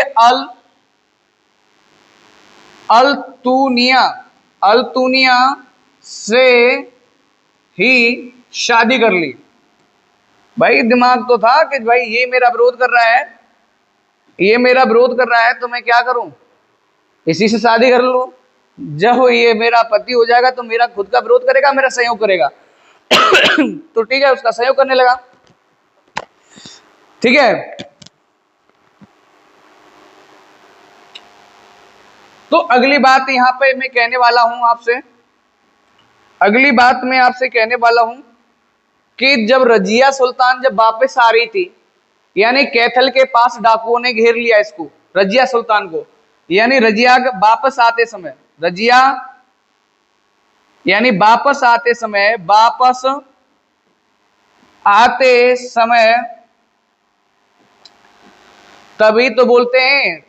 अल्तुनिया से ही शादी कर ली। भाई दिमाग तो था कि भाई ये मेरा विरोध कर रहा है, तो मैं क्या करूं, इसी से शादी कर लूं। जब ये मेरा पति हो जाएगा तो मेरा खुद का विरोध करेगा, मेरा सहयोग करेगा। तो ठीक है, उसका सहयोग करने लगा। ठीक है, तो अगली बात यहां पे मैं कहने वाला हूं आपसे, कि जब रजिया सुल्तान जब वापस आ रही थी, यानी कैथल के पास डाकुओं ने घेर लिया इसको, रजिया सुल्तान को, यानी रजिया वापस आते समय, तभी तो बोलते हैं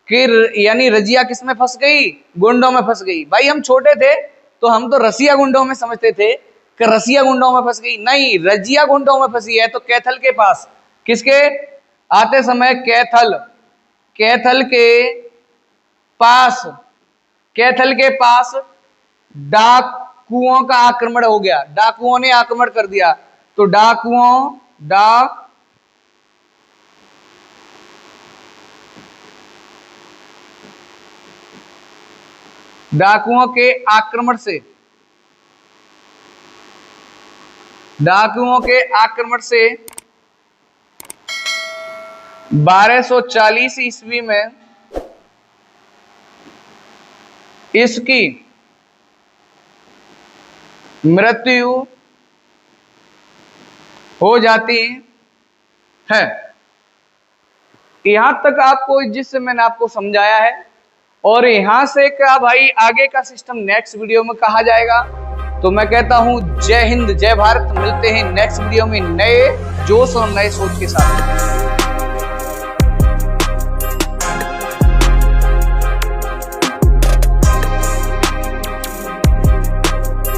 कि यानी रजिया किस में फंस गई? गुंडों में फंस गई। भाई हम छोटे थे तो हम तो रसिया गुंडों में समझते थे कि रसिया गुंडों में फंस गई, नहीं, रजिया गुंडों में फंसी है। तो कैथल के पास, किसके आते समय? कैथल के पास डाकुओं का आक्रमण हो गया, डाकुओं ने आक्रमण कर दिया। तो डाकुओं के आक्रमण से 1240 ईस्वी में इसकी मृत्यु हो जाती है। यहां तक आपको, जिससे मैंने आपको समझाया है, और यहां से क्या भाई आगे का सिस्टम नेक्स्ट वीडियो में कहा जाएगा। तो मैं कहता हूं जय हिंद, जय भारत। मिलते हैं नेक्स्ट वीडियो में नए जोश और नए सोच के साथ।